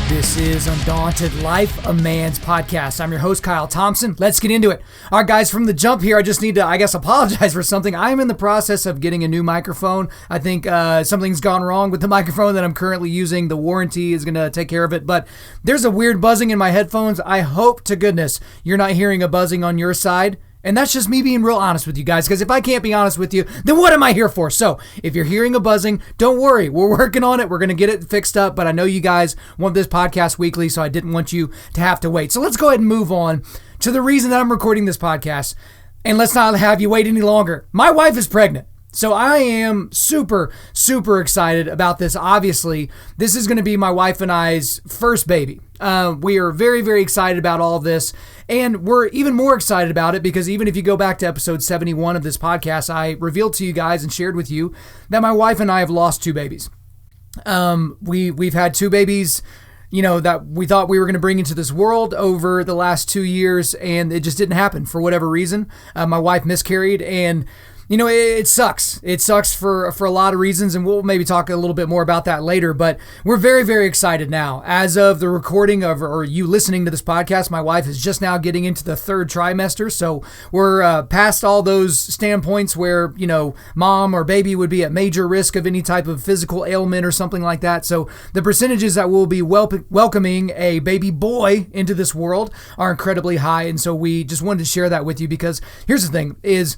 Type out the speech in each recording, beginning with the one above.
This is Undaunted.Life, a man's podcast. I'm your host, Kyle Thompson. Let's get into it. All right, guys, from the jump here, I just need to, apologize for something. I'm in the process of getting a new microphone. I think something's gone wrong with the microphone that I'm currently using. The warranty is going to take care of it, but there's a weird buzzing in my headphones. I hope to goodness you're not hearing a buzzing on your side. And that's just me being real honest with you guys, because if I can't be honest with you, then what am I here for? So if you're hearing a buzzing, don't worry. We're working on it. We're going to get it fixed up. But I know you guys want this podcast weekly, so I didn't want you to have to wait. So let's go ahead and move on to the reason that I'm recording this podcast. And let's not have you wait any longer. My wife is pregnant. So I am super, super excited about this. Obviously, this is going to be my wife and I's first baby. We are very, very excited about all of this. And we're even more excited about it because even if you go back to episode 71 of this podcast, I revealed to you guys and shared with you that my wife and I have lost two babies. We've had two babies, that we thought we were going to bring into this world over the last 2 years, and it just didn't happen for whatever reason. My wife miscarried, and it sucks. It sucks for a lot of reasons, and we'll maybe talk a little bit more about that later, but we're very, very excited now. As of the recording of, or you listening to this podcast, my wife is just now getting into the third trimester, so we're past all those standpoints where, mom or baby would be at major risk of any type of physical ailment or something like that. So the percentages that we'll be welcoming a baby boy into this world are incredibly high, and so we just wanted to share that with you because here's the thing is,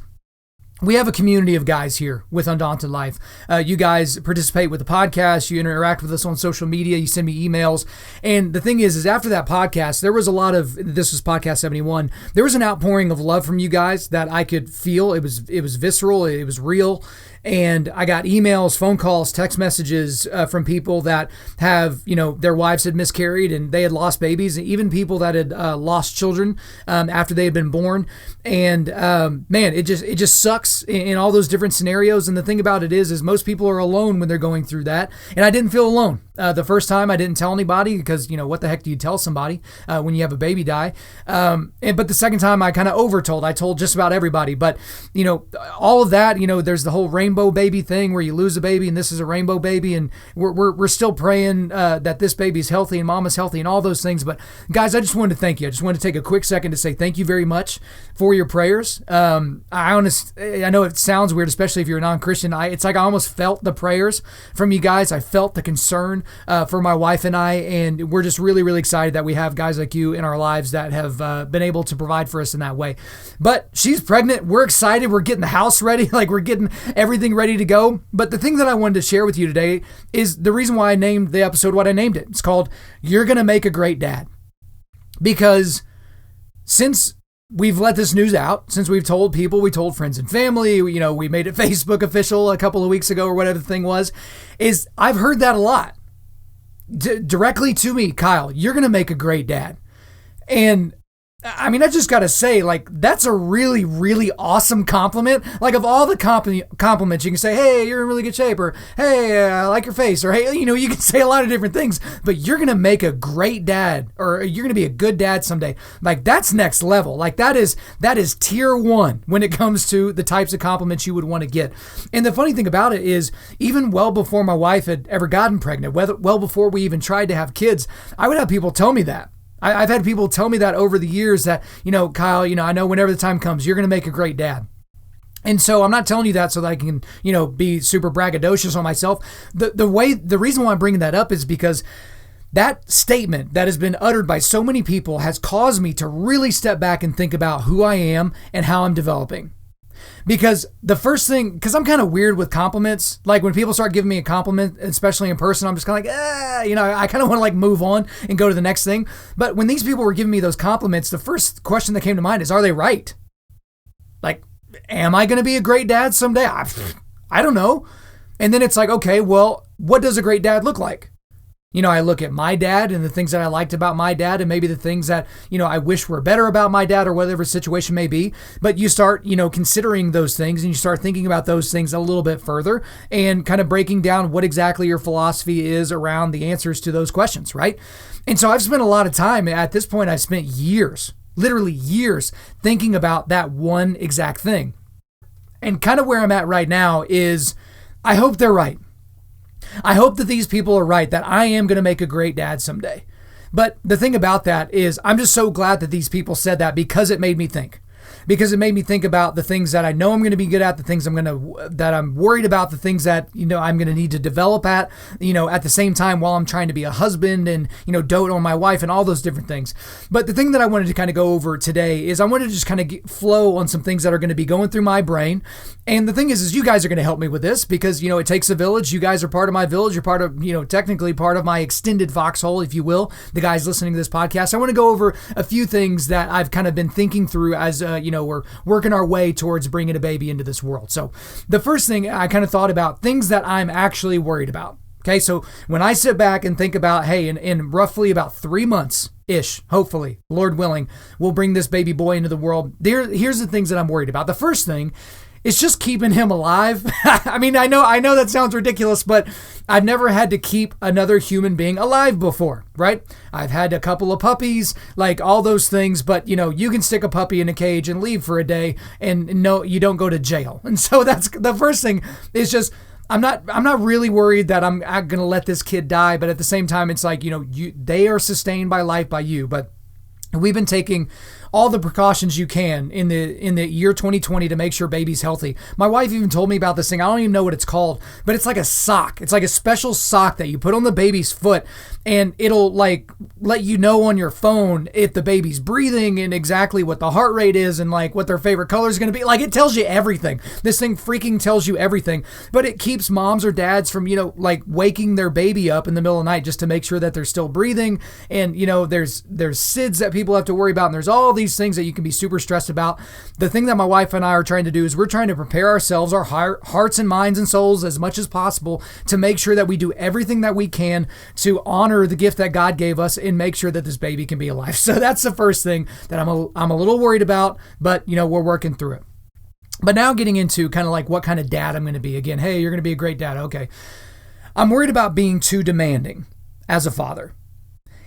we have a community of guys here with Undaunted Life. You guys participate with the podcast. You interact with us on social media. You send me emails. And the thing is after that podcast, there was a lot of, this was podcast 71, there was an outpouring of love from you guys that I could feel. It was visceral. It was real. And I got emails, phone calls, text messages from people that have, their wives had miscarried and they had lost babies, and even people that had lost children after they had been born. And man, it just sucks in all those different scenarios. And the thing about it is most people are alone when they're going through that. And I didn't feel alone. The first time I didn't tell anybody because, what the heck do you tell somebody when you have a baby die? But the second time I kind of overtold. I told just about everybody. But, all of that, there's the whole rainbow baby thing where you lose a baby and this is a rainbow baby. And we're still praying that this baby's healthy and mama's healthy and all those things. But guys, I just wanted to thank you. I just wanted to take a quick second to say thank you very much for your prayers. I know it sounds weird, especially if you're a non-Christian. It's like I almost felt the prayers from you guys. I felt the concern for my wife and I, and we're just really, really excited that we have guys like you in our lives that have been able to provide for us in that way. But she's pregnant. We're excited. We're getting the house ready. We're getting everything ready to go. But the thing that I wanted to share with you today is the reason why I named the episode what I named it. It's called You're Gonna Make a Great Dad. Because since we've let this news out, since we've told people, we told friends and family, we made it Facebook official a couple of weeks ago or whatever the thing was, is I've heard that a lot. Directly to me, Kyle, you're going to make a great dad. And I just got to say, that's a really, really awesome compliment. Of all the compliments, you can say, hey, you're in really good shape, or hey, I like your face, or hey, you can say a lot of different things, but you're going to make a great dad, or you're going to be a good dad someday. That's next level. That is tier one when it comes to the types of compliments you would want to get. And the funny thing about it is, even well before my wife had ever gotten pregnant, well before we even tried to have kids, I would have people tell me that. I've had people tell me that over the years that, Kyle, I know whenever the time comes, you're going to make a great dad. And so I'm not telling you that so that I can, be super braggadocious on myself. The reason why I'm bringing that up is because that statement that has been uttered by so many people has caused me to really step back and think about who I am and how I'm developing. Because the first thing, because I'm kind of weird with compliments, when people start giving me a compliment, especially in person, I'm just kind of I kind of want to move on and go to the next thing. But when these people were giving me those compliments, the first question that came to mind is, are they right? Am I going to be a great dad someday? I don't know. And then it's okay, well, what does a great dad look like? I look at my dad and the things that I liked about my dad and maybe the things that, I wish were better about my dad or whatever situation may be. But you start, considering those things and you start thinking about those things a little bit further and kind of breaking down what exactly your philosophy is around the answers to those questions, right? And so I've spent a lot of time. At this point, I've spent years, literally years, thinking about that one exact thing. And kind of where I'm at right now is I hope they're right. I hope that these people are right, that I am going to make a great dad someday. But the thing about that is I'm just so glad that these people said that, because it made me think. Because it made me think about the things that I know I'm going to be good at, the things that I'm worried about, the things that, I'm going to need to develop at the same time while I'm trying to be a husband and, dote on my wife and all those different things. But the thing that I wanted to kind of go over today is I wanted to just kind of flow on some things that are going to be going through my brain. And the thing is you guys are going to help me with this because, it takes a village. You guys are part of my village. You're part of, technically part of my extended foxhole, if you will, the guys listening to this podcast. I want to go over a few things that I've kind of been thinking through as, we're working our way towards bringing a baby into this world. So the first thing I kind of thought about, things that I'm actually worried about. Okay, so when I sit back and think about, hey, in roughly about 3 months-ish, hopefully, Lord willing, we'll bring this baby boy into the world. Here's the things that I'm worried about. The first thing is just keeping him alive. I mean, I know that sounds ridiculous, but I've never had to keep another human being alive before, right? I've had a couple of puppies, like all those things, but you can stick a puppy in a cage and leave for a day and no, you don't go to jail. And so that's the first thing is just, I'm not really worried that I'm going to let this kid die, but at the same time, it's like, they are sustained by life by you, but we've been taking all the precautions you can in the year 2020 to make sure baby's healthy. My wife even told me about this thing. I don't even know what it's called, but it's like a sock. It's like a special sock that you put on the baby's foot, and it'll like let you know on your phone if the baby's breathing and exactly what the heart rate is and like what their favorite color is going to be. Like it tells you everything. This thing freaking tells you everything, but it keeps moms or dads from, like waking their baby up in the middle of the night just to make sure that they're still breathing. And, there's SIDS that people have to worry about. And there's all these things that you can be super stressed about. The thing that my wife and I are trying to do is we're trying to prepare ourselves, our hearts and minds and souls as much as possible to make sure that we do everything that we can to honor the gift that God gave us and make sure that this baby can be alive. So that's the first thing that I'm a little worried about, but we're working through it. But now getting into kind of like what kind of dad I'm going to be. Again, hey, you're going to be a great dad. Okay. I'm worried about being too demanding as a father.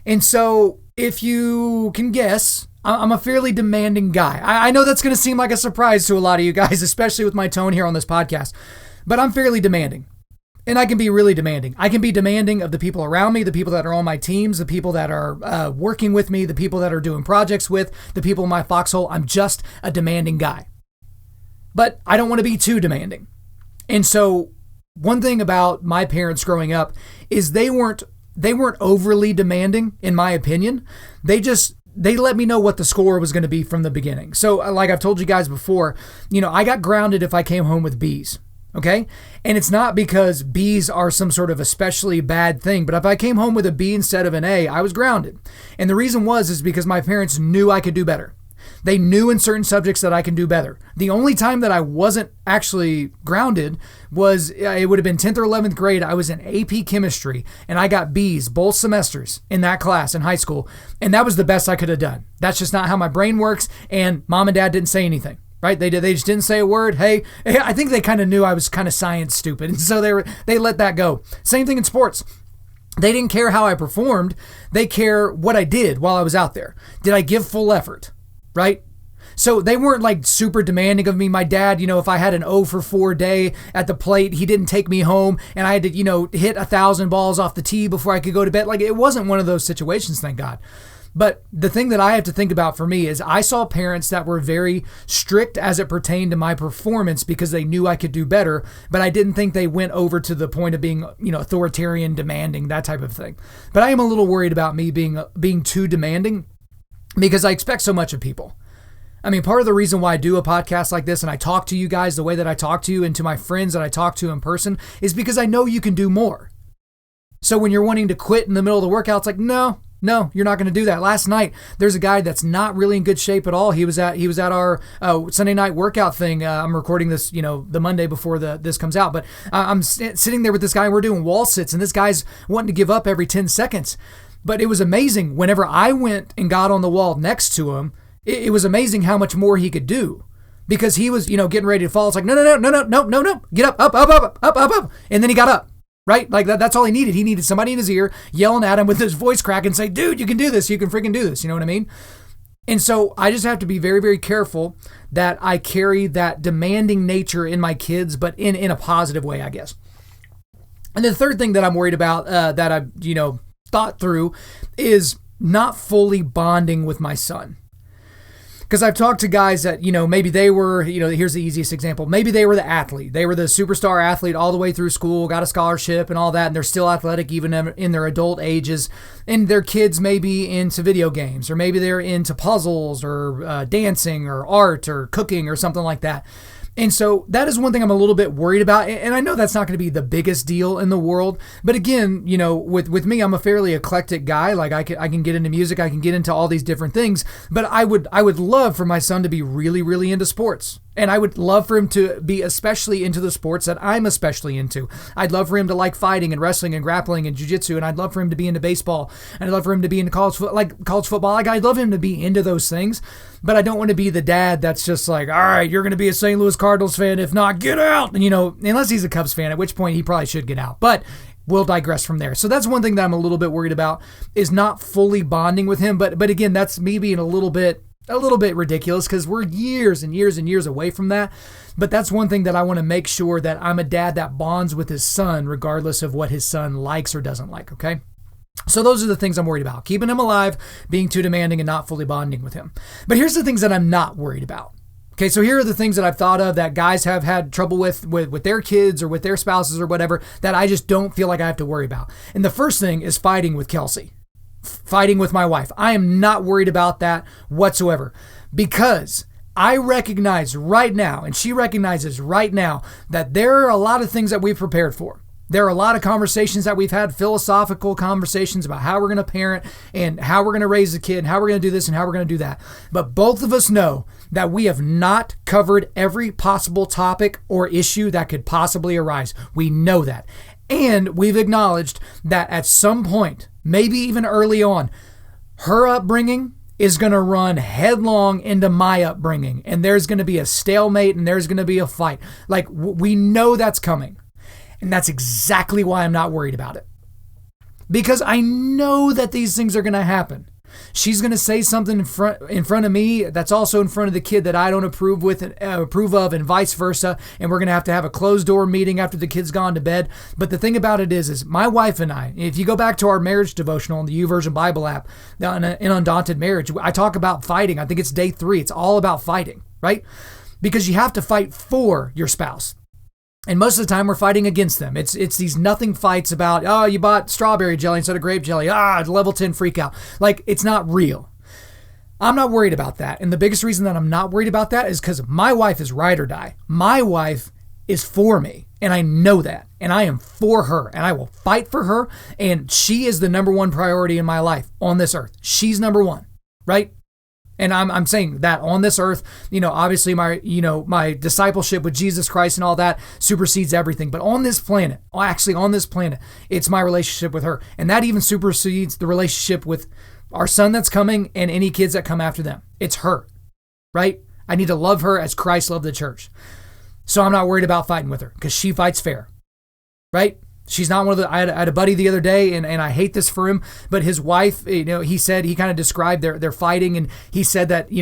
And so if you can guess, I'm a fairly demanding guy. I know that's going to seem like a surprise to a lot of you guys, especially with my tone here on this podcast, but I'm fairly demanding. And I can be really demanding. I can be demanding of the people around me, the people that are on my teams, the people that are working with me, the people that are doing projects with, the people in my foxhole. I'm just a demanding guy. But I don't want to be too demanding. And so one thing about my parents growing up is they weren't overly demanding, in my opinion. They let me know what the score was going to be from the beginning. So like I've told you guys before, I got grounded if I came home with B's. Okay. And it's not because B's are some sort of especially bad thing, but if I came home with a B instead of an A, I was grounded. And the reason is because my parents knew I could do better. They knew in certain subjects that I can do better. The only time that I wasn't actually grounded was, it would have been 10th or 11th grade. I was in AP chemistry and I got B's both semesters in that class in high school. And that was the best I could have done. That's just not how my brain works. And mom and dad didn't say anything, right? They just didn't say a word. Hey, I think they kind of knew I was kind of science stupid. And so they let that go. Same thing in sports. They didn't care how I performed. They care what I did while I was out there. Did I give full effort? Right? So they weren't like super demanding of me. My dad, if I had an 0 for 4 day at the plate, he didn't take me home and I had to, hit 1,000 balls off the tee before I could go to bed. Like it wasn't one of those situations, thank God. But the thing that I have to think about for me is I saw parents that were very strict as it pertained to my performance because they knew I could do better, but I didn't think they went over to the point of being, authoritarian, demanding, that type of thing. But I am a little worried about me being too demanding, because I expect so much of people. I mean, part of the reason why I do a podcast like this and I talk to you guys the way that I talk to you and to my friends that I talk to in person is because I know you can do more. So when you're wanting to quit in the middle of the workout, it's like, no, you're not going to do that. Last night, there's a guy that's not really in good shape at all. He was at our Sunday night workout thing. I'm recording this, the Monday before this comes out, but I'm sitting there with this guy and we're doing wall sits and this guy's wanting to give up every 10 seconds. But it was amazing. Whenever I went and got on the wall next to him, it was amazing how much more he could do because he was, getting ready to fall. It's like, no, get up. And then he got up, right? Like that's all he needed. He needed somebody in his ear yelling at him with his voice crack and say, dude, you can do this. You can freaking do this. You know what I mean? And so I just have to be very, very careful that I carry that demanding nature in my kids, but in a positive way, I guess. And the third thing that I'm worried about that I've, thought through is not fully bonding with my son. Because I've talked to guys that, maybe they were, here's the easiest example. Maybe they were the athlete. They were the superstar athlete all the way through school, got a scholarship and all that, and they're still athletic even in their adult ages. And their kids may be into video games, or maybe they're into puzzles or dancing or art or cooking or something like that. And so that is one thing I'm a little bit worried about. And I know that's not going to be the biggest deal in the world. But again, with me, I'm a fairly eclectic guy. Like I can get into music. I can get into all these different things. But I would love for my son to be really, really into sports. And I would love for him to be especially into the sports that I'm especially into. I'd love for him to like fighting and wrestling and grappling and jiu-jitsu. And I'd love for him to be into baseball. And I'd love for him to be into college football. Like I'd love him to be into those things. But I don't want to be the dad that's just like, all right, you're going to be a St. Louis Cardinals fan. If not, get out. And, unless he's a Cubs fan, at which point he probably should get out. But we'll digress from there. So that's one thing that I'm a little bit worried about, is not fully bonding with him. But again, that's me being a little bit ridiculous, because we're years and years and years away from that. But that's one thing that I want to make sure that I'm a dad that bonds with his son, regardless of what his son likes or doesn't like. Okay. So those are the things I'm worried about: keeping him alive, being too demanding, and not fully bonding with him. But here's the things that I'm not worried about. Okay, so here are the things that I've thought of that guys have had trouble with their kids or with their spouses or whatever, that I just don't feel like I have to worry about. And the first thing is fighting with Kelsey. Fighting with my wife. I am not worried about that whatsoever, because I recognize right now, and she recognizes right now, that there are a lot of things that we've prepared for. There are a lot of conversations that we've had, philosophical conversations about how we're going to parent and how we're going to raise a kid and how we're going to do this and how we're going to do that. But both of us know that we have not covered every possible topic or issue that could possibly arise. We know that. And we've acknowledged that at some point, maybe even early on, her upbringing is going to run headlong into my upbringing. And there's going to be a stalemate and there's going to be a fight. Like, we know that's coming. And that's exactly why I'm not worried about it. Because I know that these things are going to happen. She's going to say something in front of me that's also in front of the kid that I don't approve of, and vice versa. And we're going to have a closed door meeting after the kid's gone to bed. But the thing about it is my wife and I, if you go back to our marriage devotional in the YouVersion Bible app, in Undaunted Marriage, I talk about fighting. I think it's day 3. It's all about fighting, right? Because you have to fight for your spouse. And most of the time we're fighting against them. It's these nothing fights about, oh, you bought strawberry jelly instead of grape jelly. Level 10 freak out. Like, it's not real. I'm not worried about that. And the biggest reason that I'm not worried about that is because my wife is ride or die. My wife is for me. And I know that. And I am for her. And I will fight for her. And she is the number one priority in my life on this earth. She's number one, right? And I'm saying that on this earth, obviously my discipleship with Jesus Christ and all that supersedes everything. But on this planet, it's my relationship with her. And that even supersedes the relationship with our son that's coming and any kids that come after them. It's her, right? I need to love her as Christ loved the church. So I'm not worried about fighting with her, because she fights fair, right? She's not one of the, I had a buddy the other day, and I hate this for him, but his wife, he said, he kind of described their fighting, and he said that, he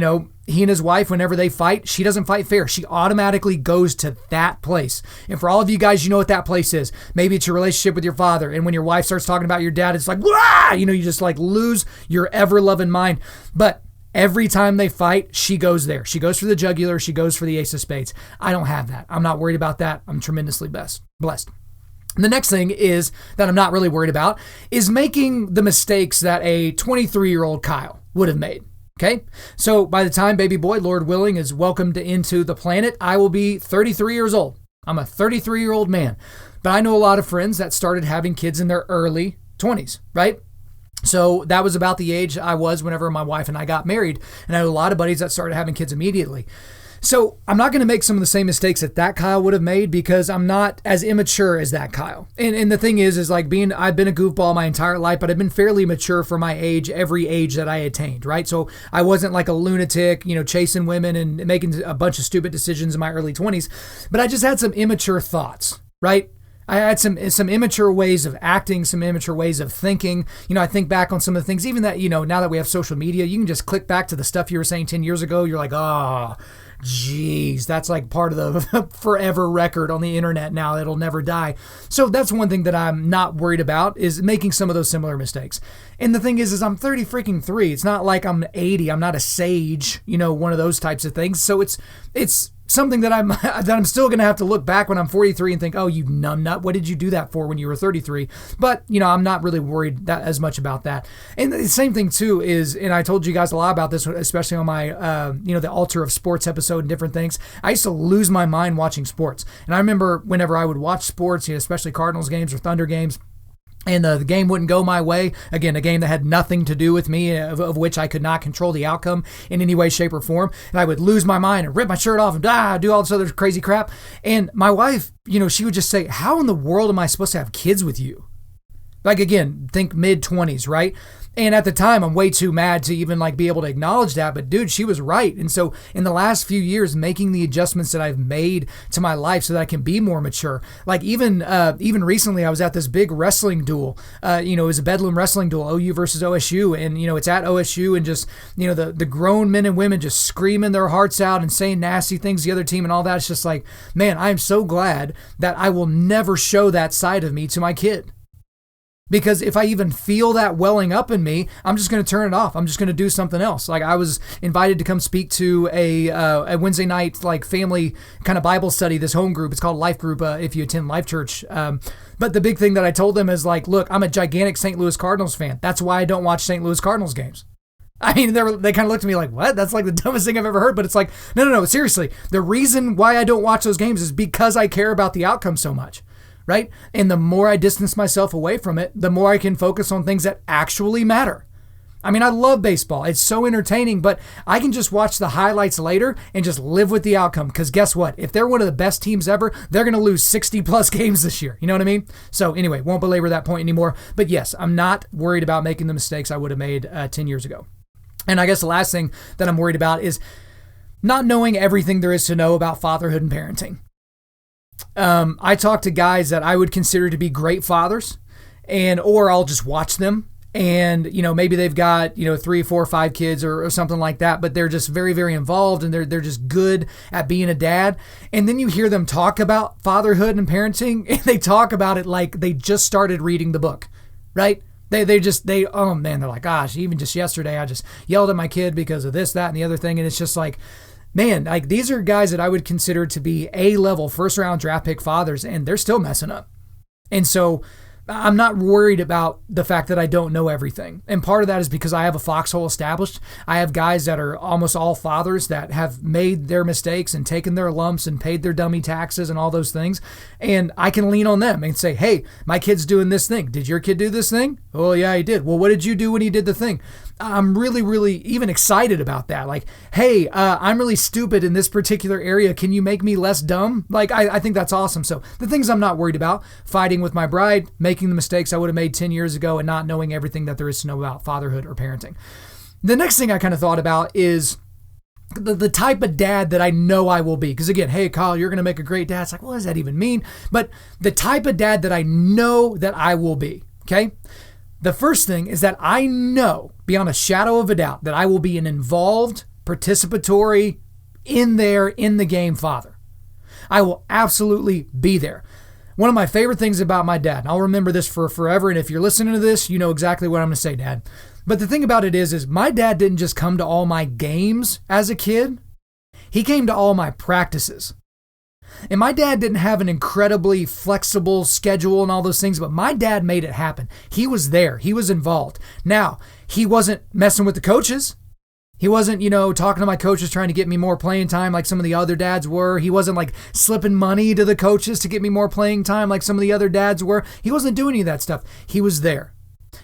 and his wife, whenever they fight, she doesn't fight fair. She automatically goes to that place. And for all of you guys, you know what that place is. Maybe it's your relationship with your father, and when your wife starts talking about your dad, it's like, wah! You just like lose your ever-loving mind. But every time they fight, she goes there. She goes for the jugular. She goes for the ace of spades. I don't have that. I'm not worried about that. I'm tremendously blessed. The next thing is that I'm not really worried about is making the mistakes that a 23-year-old Kyle would have made. Okay. So by the time baby boy, Lord willing, is welcomed into the planet, I will be 33 years old. I'm a 33-year-old man, but I know a lot of friends that started having kids in their early 20s, right? So that was about the age I was whenever my wife and I got married. And I know a lot of buddies that started having kids immediately. So I'm not going to make some of the same mistakes that Kyle would have made, because I'm not as immature as that Kyle. And the thing is like I've been a goofball my entire life, but I've been fairly mature for my age, every age that I attained, right? So I wasn't like a lunatic, chasing women and making a bunch of stupid decisions in my early 20s, but I just had some immature thoughts, right? I had some immature ways of acting, some immature ways of thinking. I think back on some of the things, even that, now that we have social media, you can just click back to the stuff you were saying 10 years ago. You're like, oh, Jeez, that's like part of the forever record on the internet now. It'll never die. So that's one thing that I'm not worried about, is making some of those similar mistakes. And the thing is I'm 30 freaking 3. It's not like I'm 80. I'm not a sage, one of those types of things. So it's something that I'm still going to have to look back when I'm 43 and think, oh, you numbnut, what did you do that for when you were 33? But, I'm not really worried as much about that. And the same thing too is, and I told you guys a lot about this, especially on my, the Altar of Sports episode and different things. I used to lose my mind watching sports. And I remember whenever I would watch sports, especially Cardinals games or Thunder games, and the game wouldn't go my way. Again, a game that had nothing to do with me, of which I could not control the outcome in any way, shape, or form. And I would lose my mind and rip my shirt off and do all this other crazy crap. And my wife, she would just say, how in the world am I supposed to have kids with you? Like, again, think mid-20s, right? And at the time, I'm way too mad to even be able to acknowledge that. But dude, she was right. And so in the last few years, making the adjustments that I've made to my life so that I can be more mature. Like even recently, I was at this big wrestling duel. It was a Bedlam wrestling duel, OU versus OSU. And, it's at OSU, and just, the grown men and women just screaming their hearts out and saying nasty things to the other team and all that. It's just like, man, I'm so glad that I will never show that side of me to my kid. Because if I even feel that welling up in me, I'm just going to turn it off. I'm just going to do something else. Like, I was invited to come speak to a Wednesday night family kind of Bible study, this home group. It's called Life Group if you attend Life Church. But the big thing that I told them is look, I'm a gigantic St. Louis Cardinals fan. That's why I don't watch St. Louis Cardinals games. I mean, they kind of looked at me like, what? That's the dumbest thing I've ever heard. But it's like, no, seriously. The reason why I don't watch those games is because I care about the outcome so much. Right? And the more I distance myself away from it, the more I can focus on things that actually matter. I mean, I love baseball. It's so entertaining, but I can just watch the highlights later and just live with the outcome. Because guess what? If they're one of the best teams ever, they're going to lose 60 plus games this year. You know what I mean? So anyway, won't belabor that point anymore. But yes, I'm not worried about making the mistakes I would have made 10 years ago. And I guess the last thing that I'm worried about is not knowing everything there is to know about fatherhood and parenting. I talk to guys that I would consider to be great fathers, or I'll just watch them, and maybe they've got 3, 4, 5 kids or something like that, but they're just very, very involved, and they're just good at being a dad. And then you hear them talk about fatherhood and parenting, and they talk about it like they just started reading the book, right? They're like, gosh, even just yesterday I just yelled at my kid because of this, that, and the other thing, and it's just like, man, these are guys that I would consider to be A-level first-round draft pick fathers, and they're still messing up. And so I'm not worried about the fact that I don't know everything. And part of that is because I have a foxhole established. I have guys that are almost all fathers that have made their mistakes and taken their lumps and paid their dummy taxes and all those things. And I can lean on them and say, hey, my kid's doing this thing. Did your kid do this thing? Oh, yeah, he did. Well, what did you do when he did the thing? I'm really, really even excited about that. Like, hey, I'm really stupid in this particular area. Can you make me less dumb? I think that's awesome. So the things I'm not worried about, fighting with my bride, making the mistakes I would have made 10 years ago, and not knowing everything that there is to know about fatherhood or parenting. The next thing I kind of thought about is the type of dad that I know I will be. Because again, hey, Kyle, you're going to make a great dad. It's like, what does that even mean? But the type of dad that I know that I will be, okay? The first thing is that I know beyond a shadow of a doubt that I will be an involved, participatory, in the game father. I will absolutely be there. One of my favorite things about my dad, and I'll remember this for forever, and if you're listening to this, you know exactly what I'm going to say, Dad. But the thing about it is my dad didn't just come to all my games as a kid. He came to all my practices. And my dad didn't have an incredibly flexible schedule and all those things, but my dad made it happen. He was there. He was involved. Now, he wasn't messing with the coaches. He wasn't, talking to my coaches trying to get me more playing time like some of the other dads were. He wasn't slipping money to the coaches to get me more playing time like some of the other dads were. He wasn't doing any of that stuff. He was there.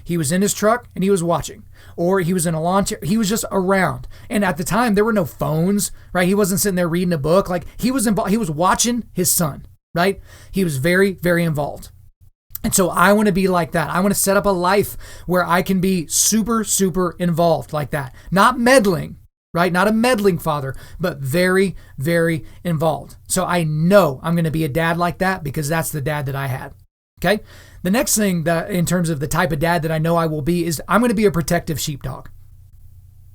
He was in his truck and he was watching. Or he was in a lawn chair. He was just around. And at the time, there were no phones, right? He wasn't sitting there reading a book. He was involved. He was watching his son, right? He was very, very involved. And so I want to be like that. I want to set up a life where I can be super, super involved like that. Not meddling, right? Not a meddling father, but very, very involved. So I know I'm going to be a dad like that because that's the dad that I had. Okay? The next thing that in terms of the type of dad that I know I will be is I'm going to be a protective sheepdog.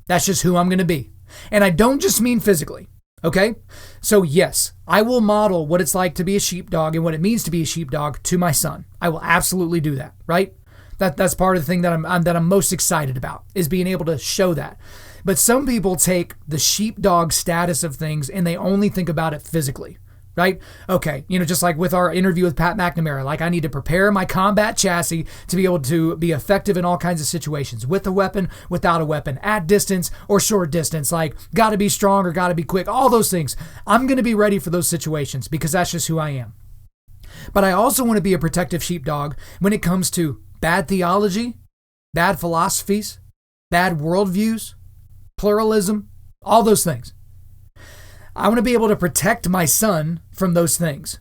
That's just who I'm going to be. And I don't just mean physically. Okay? So yes, I will model what it's like to be a sheepdog and what it means to be a sheepdog to my son. I will absolutely do that, right? That's part of the thing that I'm most excited about, is being able to show that. But some people take the sheepdog status of things and they only think about it physically, right? Okay, just like with our interview with Pat McNamara, like I need to prepare my combat chassis to be able to be effective in all kinds of situations, with a weapon, without a weapon, at distance or short distance, like got to be strong or got to be quick, all those things. I'm going to be ready for those situations because that's just who I am. But I also want to be a protective sheepdog when it comes to bad theology, bad philosophies, bad worldviews, pluralism, all those things. I want to be able to protect my son from those things.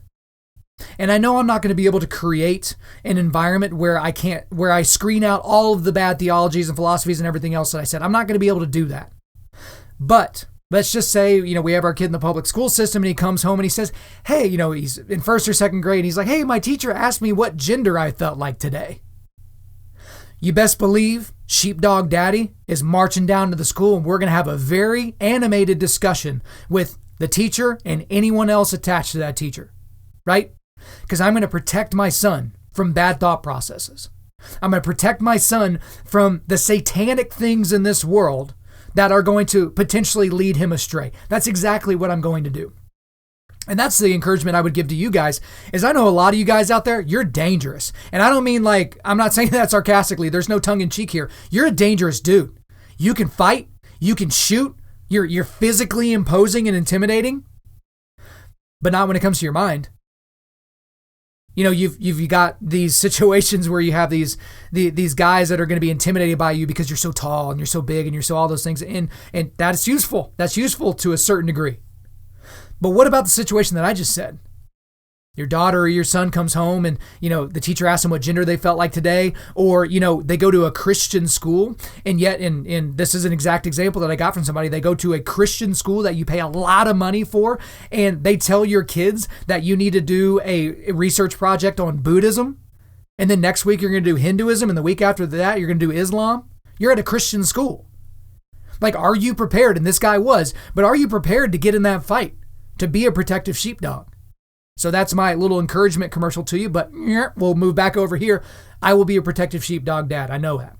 And I know I'm not going to be able to create an environment where I screen out all of the bad theologies and philosophies and everything else that I said. I'm not going to be able to do that. But let's just say, we have our kid in the public school system and he comes home and he says, hey, he's in first or second grade. And he's like, hey, my teacher asked me what gender I felt like today. You best believe Sheepdog Daddy is marching down to the school and we're going to have a very animated discussion with the teacher and anyone else attached to that teacher, right? Because I'm going to protect my son from bad thought processes. I'm going to protect my son from the satanic things in this world that are going to potentially lead him astray. That's exactly what I'm going to do. And that's the encouragement I would give to you guys, is I know a lot of you guys out there, you're dangerous. And I don't mean I'm not saying that sarcastically. There's no tongue in cheek here. You're a dangerous dude. You can fight. You can shoot. You're physically imposing and intimidating, but not when it comes to your mind. You've got these situations where you have these guys that are going to be intimidated by you because you're so tall and you're so big and you're so all those things. And that's useful. That's useful to a certain degree. But what about the situation that I just said? Your daughter or your son comes home and, the teacher asks them what gender they felt like today, or, they go to a Christian school, and yet, in this is an exact example that I got from somebody, they go to a Christian school that you pay a lot of money for, and they tell your kids that you need to do a research project on Buddhism, and then next week you're going to do Hinduism, and the week after that you're going to do Islam. You're at a Christian school. Like, are you prepared? And this guy was, but are you prepared to get in that fight, to be a protective sheepdog? So that's my little encouragement commercial to you, but we'll move back over here. I will be a protective sheepdog dad. I know that.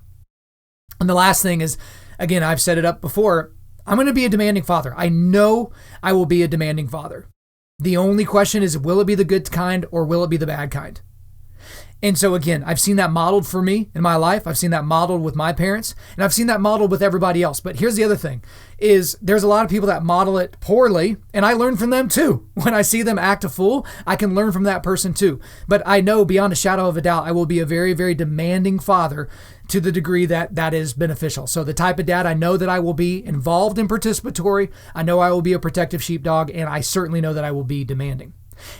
And the last thing is, again, I've set it up before, I'm going to be a demanding father. I know I will be a demanding father. The only question is, will it be the good kind or will it be the bad kind? And so again, I've seen that modeled for me in my life. I've seen that modeled with my parents, and I've seen that modeled with everybody else. But here's the other thing, is there's a lot of people that model it poorly, and I learn from them too. When I see them act a fool, I can learn from that person too. But I know beyond a shadow of a doubt, I will be a very, very demanding father to the degree that is beneficial. So the type of dad, I know that I will be involved and participatory. I know I will be a protective sheepdog, and I certainly know that I will be demanding.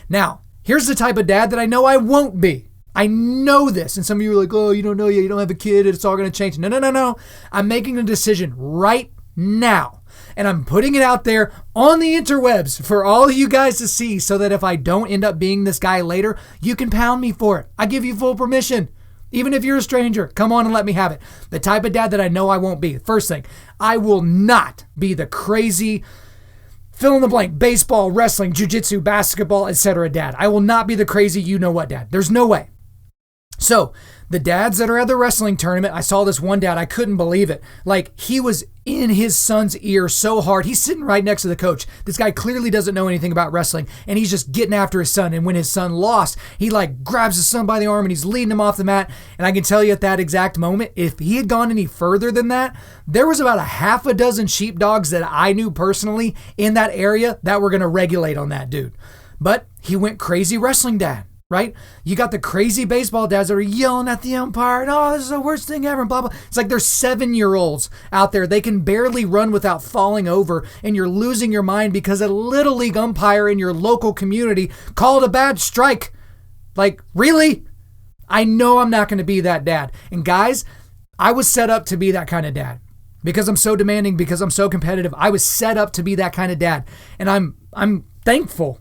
Now, here's the type of dad that I know I won't be. I know this. And some of you are like, oh, you don't know yet. You don't have a kid. It's all going to change. No. I'm making a decision right now. And I'm putting it out there on the interwebs for all of you guys to see, so that if I don't end up being this guy later, you can pound me for it. I give you full permission. Even if you're a stranger, come on and let me have it. The type of dad that I know I won't be. First thing, I will not be the crazy fill in the blank, baseball, wrestling, jiu-jitsu, basketball, etc. dad. I will not be the crazy you-know-what dad. There's no way. So the dads that are at the wrestling tournament, I saw this one dad, I couldn't believe it. Like, he was in his son's ear so hard. He's sitting right next to the coach. This guy clearly doesn't know anything about wrestling, and he's just getting after his son. And when his son lost, he grabs his son by the arm and he's leading him off the mat. And I can tell you at that exact moment, if he had gone any further than that, there was about a half a dozen sheepdogs that I knew personally in that area that were going to regulate on that dude. But he went crazy wrestling dad. Right? You got the crazy baseball dads that are yelling at the umpire, and, oh, this is the worst thing ever, and blah, blah. It's like there's 7-year-olds out there. They can barely run without falling over, and you're losing your mind because a little league umpire in your local community called a bad strike. Like, really? I know I'm not going to be that dad. And guys, I was set up to be that kind of dad. Because I'm so demanding, because I'm so competitive, I was set up to be that kind of dad. And I'm thankful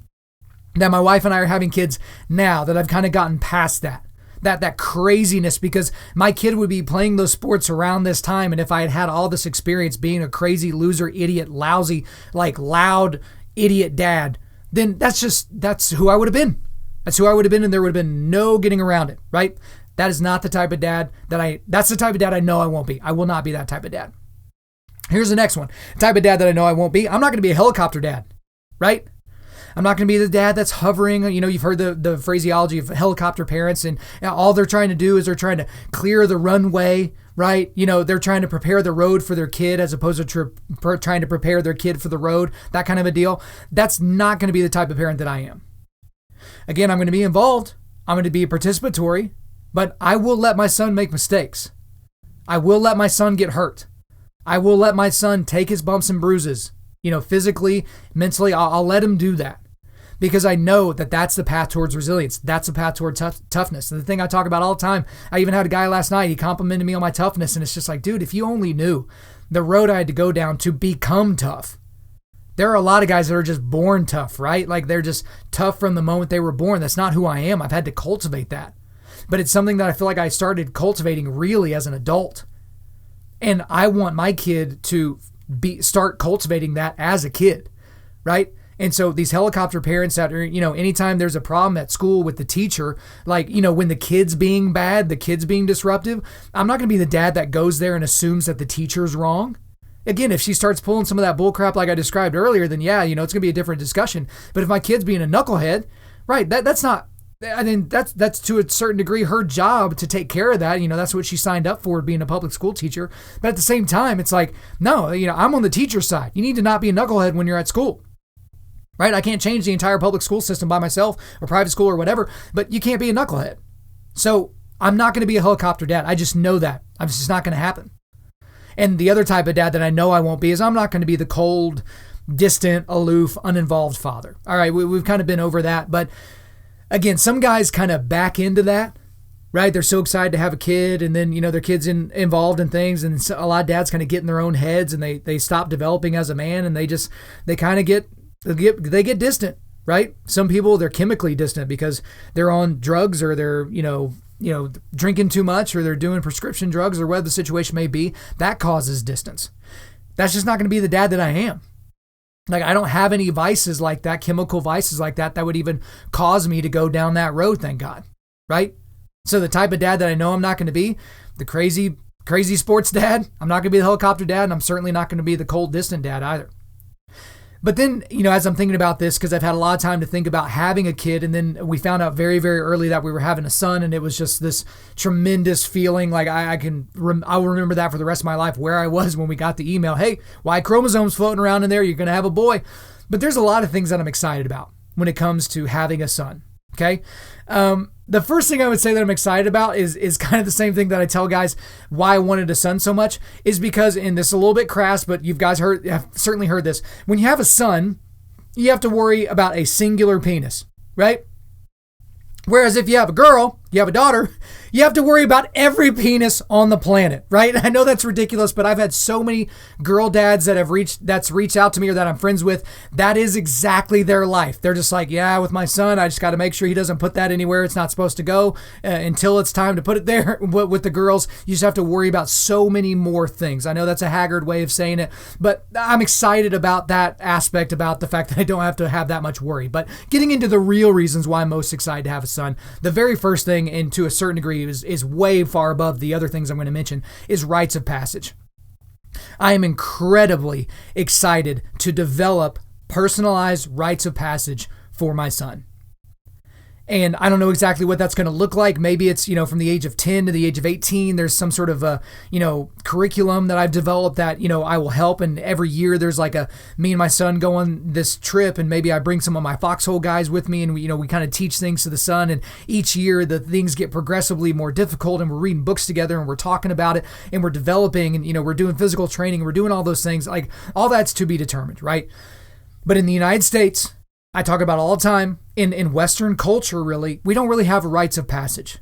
that my wife and I are having kids now, that I've kind of gotten past that craziness, because my kid would be playing those sports around this time. And if I had had all this experience being a crazy loser, idiot, lousy, loud, idiot dad, then that's who I would have been. That's who I would have been, and there would have been no getting around it, right? That is not the type of dad that's the type of dad I know I won't be. I will not be that type of dad. Here's the next one. The type of dad that I know I won't be. I'm not going to be a helicopter dad, right? I'm not going to be the dad that's hovering. You've heard the phraseology of helicopter parents, and all they're trying to do is they're trying to clear the runway, right? They're trying to prepare the road for their kid as opposed to trying to prepare their kid for the road, that kind of a deal. That's not going to be the type of parent that I am. Again, I'm going to be involved. I'm going to be participatory, but I will let my son make mistakes. I will let my son get hurt. I will let my son take his bumps and bruises, physically, mentally. I'll let him do that because I know that that's the path towards resilience. That's the path toward toughness. And the thing I talk about all the time, I even had a guy last night, he complimented me on my toughness. And it's just like, dude, if you only knew the road I had to go down to become tough. There are a lot of guys that are just born tough, right? Like they're just tough from the moment they were born. That's not who I am. I've had to cultivate that. But it's something that I feel like I started cultivating really as an adult. And I want my kid to start cultivating that as a kid, right? And so these helicopter parents that are, anytime there's a problem at school with the teacher, like, when the kid's being bad, the kid's being disruptive, I'm not going to be the dad that goes there and assumes that the teacher's wrong. Again, if she starts pulling some of that bull crap like I described earlier, then yeah, it's going to be a different discussion. But if my kid's being a knucklehead, right, that's not, I mean, that's to a certain degree her job to take care of that. That's what she signed up for, being a public school teacher. But at the same time, it's like, no, I'm on the teacher's side. You need to not be a knucklehead when you're at school, right? I can't change the entire public school system by myself or private school or whatever, but you can't be a knucklehead. So I'm not going to be a helicopter dad. I just know that. It's just not going to happen. And the other type of dad that I know I won't be is I'm not going to be the cold, distant, aloof, uninvolved father. All right, we've kind of been over that. But again, some guys kind of back into that, right? They're so excited to have a kid, and then, their kid's involved in things, and a lot of dads kind of get in their own heads, and they stop developing as a man, and they kind of get distant, right? Some people, they're chemically distant because they're on drugs, or they're, drinking too much, or they're doing prescription drugs, or whatever the situation may be. That causes distance. That's just not going to be the dad that I am. Like, I don't have any vices like that, chemical vices like that would even cause me to go down that road, thank God, right? So the type of dad that I know I'm not going to be, the crazy sports dad, I'm not going to be the helicopter dad, and I'm certainly not going to be the cold, distant dad either. But then, as I'm thinking about this, because I've had a lot of time to think about having a kid, and then we found out very, very early that we were having a son, and it was just this tremendous feeling. Like I will remember that for the rest of my life, where I was when we got the email, hey, Y chromosomes floating around in there, you're going to have a boy. But there's a lot of things that I'm excited about when it comes to having a son, okay? The first thing I would say that I'm excited about is kind of the same thing that I tell guys why I wanted a son so much, is because, and this is a little bit crass, but you guys have certainly heard this. When you have a son, you have to worry about a singular penis, right? Whereas if you have a girl, you have a daughter, you have to worry about every penis on the planet, right? I know that's ridiculous, but I've had so many girl dads that have reached out to me, or that I'm friends with. That is exactly their life. They're just like, yeah, with my son, I just got to make sure he doesn't put that anywhere it's not supposed to go until it's time to put it there. With the girls, you just have to worry about so many more things. I know that's a haggard way of saying it, but I'm excited about that aspect, about the fact that I don't have to have that much worry. But getting into the real reasons why I'm most excited to have a son, the very first thing, and to a certain degree is way far above the other things I'm going to mention, is rites of passage. I am incredibly excited to develop personalized rites of passage for my son. And I don't know exactly what that's going to look like. Maybe it's, from the age of 10 to the age of 18, there's some sort of a, curriculum that I've developed that, I will help. And every year there's like me and my son go on this trip, and maybe I bring some of my foxhole guys with me, and we kind of teach things to the son. And each year the things get progressively more difficult, and we're reading books together, and we're talking about it, and we're developing, and, we're doing physical training, and we're doing all those things. Like, all that's to be determined, right? But in the United States, I talk about all the time, in Western culture, really, we don't really have rites of passage.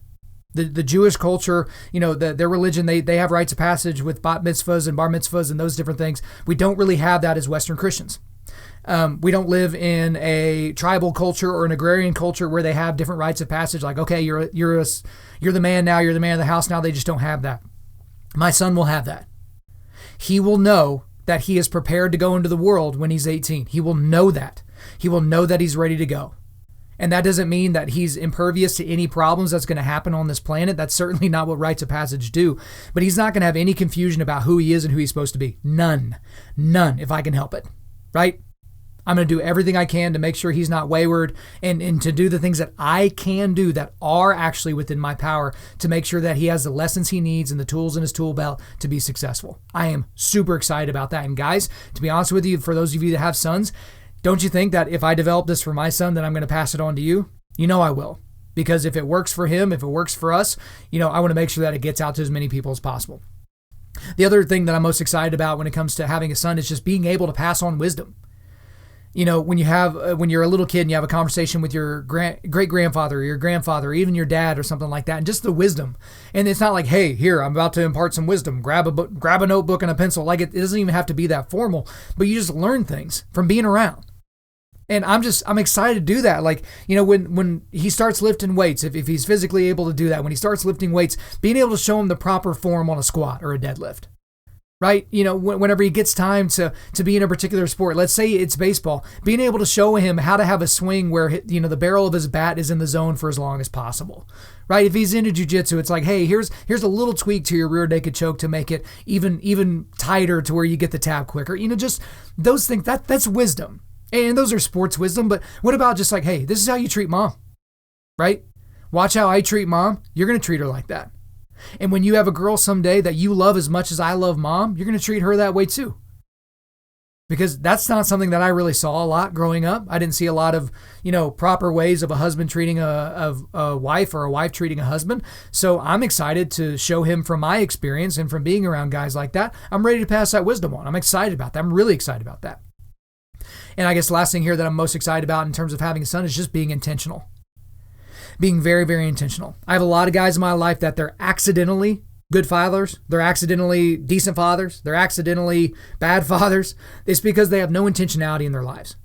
The Jewish culture, their religion, they have rites of passage with bat mitzvahs and bar mitzvahs and those different things. We don't really have that as Western Christians. We don't live in a tribal culture or an agrarian culture where they have different rites of passage. Like, okay, you're the man now, you're the man of the house now. They just don't have that. My son will have that. He will know that he is prepared to go into the world when he's 18. He will know that. He will know that he's ready to go. And that doesn't mean that he's impervious to any problems that's going to happen on this planet. That's certainly not what rites of passage do. But he's not going to have any confusion about who he is and who he's supposed to be. None, if I can help it, right? I'm going to do everything I can to make sure he's not wayward and to do the things that I can do that are actually within my power to make sure that he has the lessons he needs and the tools in his tool belt to be successful. I am super excited about that. And guys, to be honest with you, for those of you that have sons, don't you think that if I develop this for my son, then I'm going to pass it on to you? You know I will. Because if it works for him, if it works for us, I want to make sure that it gets out to as many people as possible. The other thing that I'm most excited about when it comes to having a son is just being able to pass on wisdom. When you're a little kid and you have a conversation with your great-grandfather or your grandfather or even your dad or something like that, and just the wisdom. And it's not like, hey, here, I'm about to impart some wisdom. Grab a notebook and a pencil. Like it doesn't even have to be that formal, but you just learn things from being around. And I'm excited to do that. Like, when he starts lifting weights, if he's physically able to do that, when he starts lifting weights, being able to show him the proper form on a squat or a deadlift. Right? Whenever he gets time to be in a particular sport, let's say it's baseball, being able to show him how to have a swing where, the barrel of his bat is in the zone for as long as possible. Right? If he's into jiu-jitsu, it's like, hey, here's a little tweak to your rear naked choke to make it even tighter to where you get the tap quicker. Just those things, that's wisdom. And those are sports wisdom. But what about just like, hey, this is how you treat mom, right? Watch how I treat mom. You're going to treat her like that. And when you have a girl someday that you love as much as I love mom, you're going to treat her that way too. Because that's not something that I really saw a lot growing up. I didn't see a lot of, proper ways of a husband treating a wife or a wife treating a husband. So I'm excited to show him from my experience and from being around guys like that. I'm ready to pass that wisdom on. I'm excited about that. I'm really excited about that. And I guess the last thing here that I'm most excited about in terms of having a son is just being intentional. Being very, very intentional. I have a lot of guys in my life that they're accidentally good fathers. They're accidentally decent fathers. They're accidentally bad fathers. It's because they have no intentionality in their lives.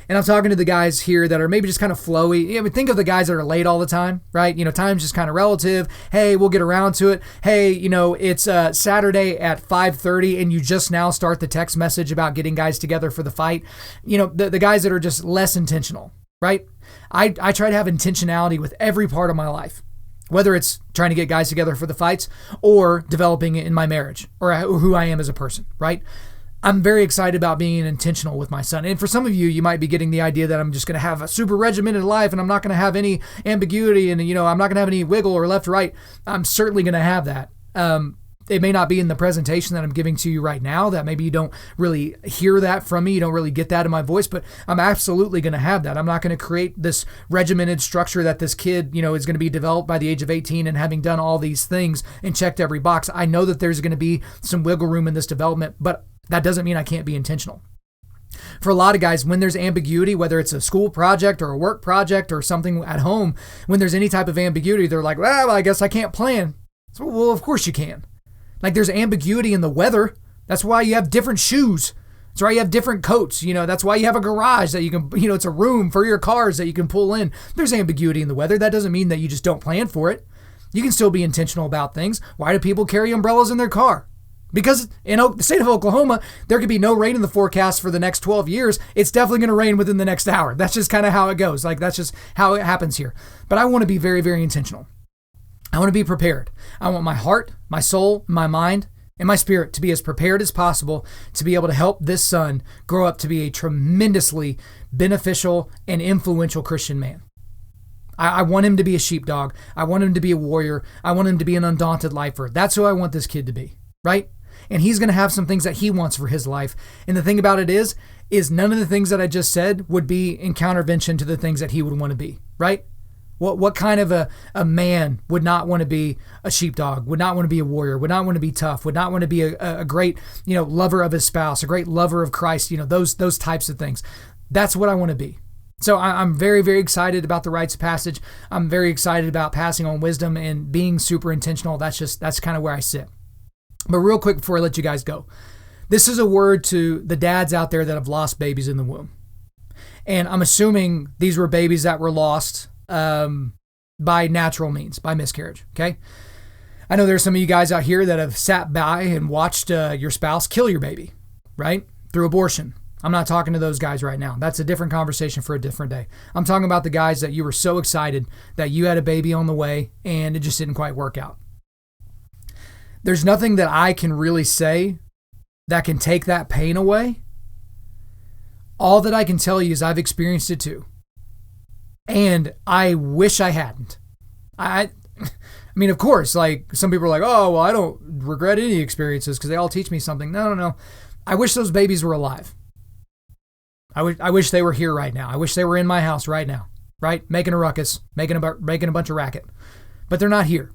And I'm talking to the guys here that are maybe just kind of flowy. Think of the guys that are late all the time, right? Time's just kind of relative. Hey, we'll get around to it. Hey, it's Saturday at 5:30 and you just now start the text message about getting guys together for the fight. The guys that are just less intentional, right? I try to have intentionality with every part of my life, whether it's trying to get guys together for the fights or developing it in my marriage or who I am as a person, right? I'm very excited about being intentional with my son. And for some of you, you might be getting the idea that I'm just going to have a super regimented life and I'm not going to have any ambiguity and, I'm not going to have any wiggle or left or right. I'm certainly going to have that. It may not be in the presentation that I'm giving to you right now, that maybe you don't really hear that from me. You don't really get that in my voice, but I'm absolutely going to have that. I'm not going to create this regimented structure that this kid, is going to be developed by the age of 18 and having done all these things and checked every box. I know that there's going to be some wiggle room in this development, but that doesn't mean I can't be intentional. For a lot of guys, when there's ambiguity, whether it's a school project or a work project or something at home, when there's any type of ambiguity, they're like, well, I guess I can't plan. So, well, of course you can. Like there's ambiguity in the weather. That's why you have different shoes. That's why you have different coats. That's why you have a garage that you can, it's a room for your cars that you can pull in. There's ambiguity in the weather. That doesn't mean that you just don't plan for it. You can still be intentional about things. Why do people carry umbrellas in their car? Because in the state of Oklahoma, there could be no rain in the forecast for the next 12 years. It's definitely going to rain within the next hour. That's just kind of how it goes. Like that's just how it happens here. But I want to be very, very intentional. I want to be prepared. I want my heart, my soul, my mind, and my spirit to be as prepared as possible to be able to help this son grow up to be a tremendously beneficial and influential Christian man. I want him to be a sheepdog. I want him to be a warrior. I want him to be an undaunted lifer. That's who I want this kid to be, right? And he's going to have some things that he wants for his life. And the thing about it is none of the things that I just said would be in countervention to the things that he would want to be, right? What kind of a man would not want to be a sheepdog, would not want to be a warrior, would not want to be tough, would not want to be a great, lover of his spouse, a great lover of Christ, those types of things. That's what I want to be. So I'm very, very excited about the rites of passage. I'm very excited about passing on wisdom and being super intentional. That's kind of where I sit. But real quick before I let you guys go, this is a word to the dads out there that have lost babies in the womb. And I'm assuming these were babies that were lost by natural means, by miscarriage, okay? I know there's some of you guys out here that have sat by and watched your spouse kill your baby. right? Through abortion. I'm not talking to those guys right now. That's a different conversation for a different day. I'm talking about the guys that you were so excited that you had a baby on the way and it just didn't quite work out. There's nothing that I can really say that can take that pain away. All that I can tell you is I've experienced it too. And I wish I hadn't. I mean, of course, like some people are like, oh, well, I don't regret any experiences because they all teach me something. No. I wish those babies were alive. I wish they were here right now. I wish they were in my house right now, right? Making a ruckus, making a bunch of racket. But they're not here.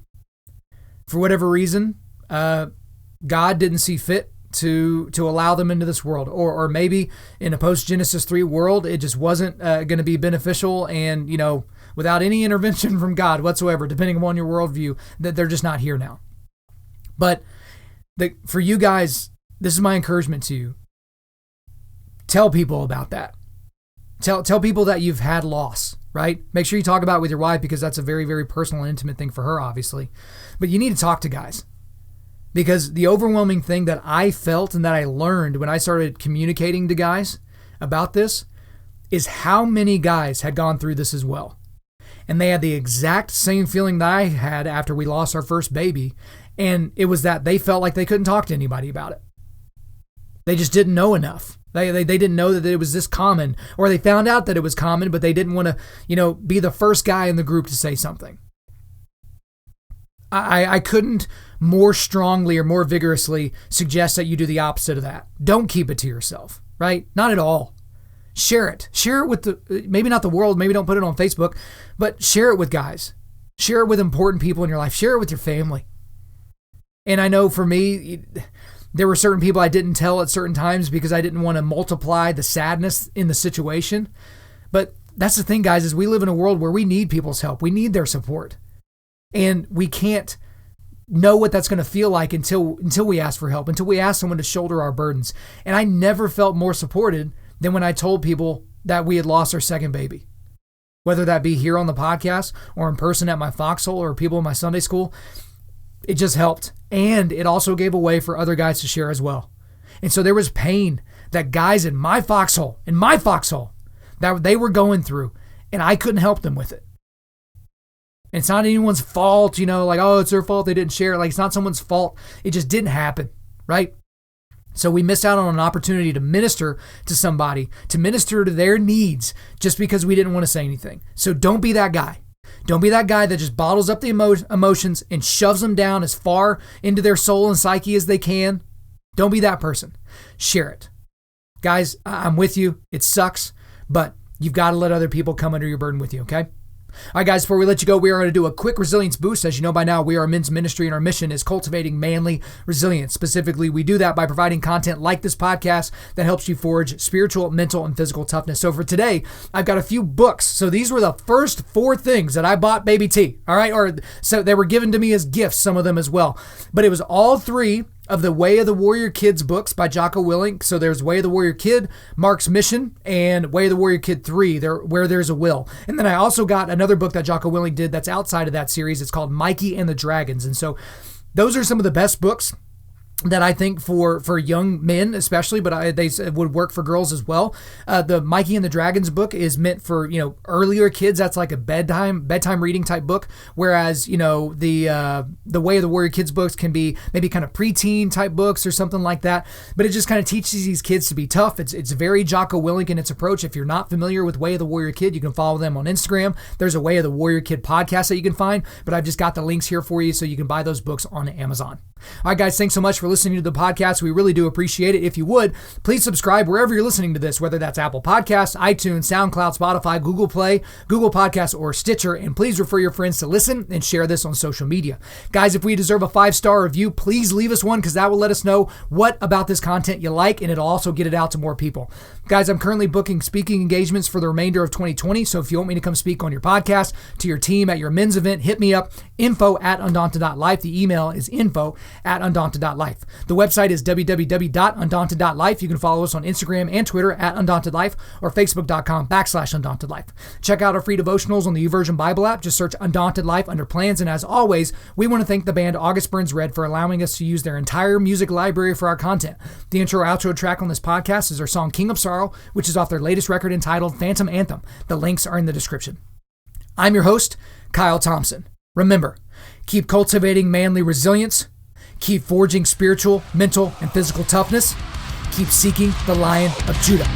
For whatever reason, God didn't see fit to allow them into this world. Or maybe in a post-Genesis 3 world, it just wasn't going to be beneficial and, without any intervention from God whatsoever, depending upon your worldview, that they're just not here now. But for you guys, this is my encouragement to you. Tell people about that. Tell people that you've had loss, right? Make sure you talk about it with your wife because that's a very, very personal and intimate thing for her, obviously. But you need to talk to guys. Because the overwhelming thing that I felt and that I learned when I started communicating to guys about this is how many guys had gone through this as well. And they had the exact same feeling that I had after we lost our first baby. And it was that they felt like they couldn't talk to anybody about it. They just didn't know enough. They didn't know that it was this common, or they found out that it was common, but they didn't want to, be the first guy in the group to say something. I couldn't more strongly or more vigorously suggest that you do the opposite of that. Don't keep it to yourself, right? Not at all. Share it. Share it with maybe not the world, maybe don't put it on Facebook, but share it with guys. Share it with important people in your life. Share it with your family. And I know for me, there were certain people I didn't tell at certain times because I didn't want to multiply the sadness in the situation. But that's the thing, guys, is we live in a world where we need people's help. We need their support. And we can't know what that's going to feel like until we ask for help, until we ask someone to shoulder our burdens. And I never felt more supported than when I told people that we had lost our second baby. Whether that be here on the podcast or in person at my foxhole or people in my Sunday school, it just helped. And it also gave a way for other guys to share as well. And so there was pain that guys in my foxhole, that they were going through, and I couldn't help them with it. And it's not anyone's fault, like, oh, it's their fault they didn't share it. Like, it's not someone's fault. It just didn't happen, right? So we missed out on an opportunity to minister to somebody, to minister to their needs just because we didn't want to say anything. So don't be that guy. Don't be that guy that just bottles up the emotions and shoves them down as far into their soul and psyche as they can. Don't be that person. Share it. Guys, I'm with you. It sucks, but you've got to let other people come under your burden with you, okay? All right, guys, before we let you go, we are going to do a quick resilience boost. As you know by now, we are a men's ministry, and our mission is cultivating manly resilience. Specifically, we do that by providing content like this podcast that helps you forge spiritual, mental, and physical toughness. So for today, I've got a few books. So these were the first 4 things that I bought Baby T, all right? Or so they were given to me as gifts, some of them as well. But it was all 3 of the Way of the Warrior Kids books by Jocko Willink. So there's Way of the Warrior Kid, Mark's Mission, and Way of the Warrior Kid 3, Where There's a Will. And then I also got another book that Jocko Willink did that's outside of that series. It's called Mikey and the Dragons. And so those are some of the best books that I think for young men especially, but they would work for girls as well. The Mikey and the Dragons book is meant for, earlier kids. That's like a bedtime reading type book. Whereas, the Way of the Warrior Kids books can be maybe kind of preteen type books or something like that. But it just kind of teaches these kids to be tough. It's very Jocko Willink in its approach. If you're not familiar with Way of the Warrior Kid, you can follow them on Instagram. There's a Way of the Warrior Kid podcast that you can find, but I've just got the links here for you so you can buy those books on Amazon. All right, guys, thanks so much for listening to the podcast. We really do appreciate it. If you would, please subscribe wherever you're listening to this, whether that's Apple Podcasts, iTunes, SoundCloud, Spotify, Google Play, Google Podcasts, or Stitcher. And please refer your friends to listen and share this on social media. Guys, if we deserve a 5-star review, please leave us one because that will let us know what about this content you like, and it'll also get it out to more people. Guys, I'm currently booking speaking engagements for the remainder of 2020. So if you want me to come speak on your podcast, to your team, at your men's event, hit me up, info@Undaunted.Life. The email is info@Undaunted.Life. Life. The website is www.Undaunted.Life. You can follow us on Instagram and Twitter at Undaunted.Life or Facebook.com/Undaunted.Life. Check out our free devotionals on the YouVersion Bible app. Just search Undaunted Life under plans. And as always, we want to thank the band August Burns Red for allowing us to use their entire music library for our content. The intro-outro track on this podcast is our song King of Sorrow, which is off their latest record entitled Phantom Anthem. The links are in the description. I'm your host, Kyle Thompson. Remember, keep cultivating manly resilience, keep forging spiritual, mental, and physical toughness, keep seeking the Lion of Judah.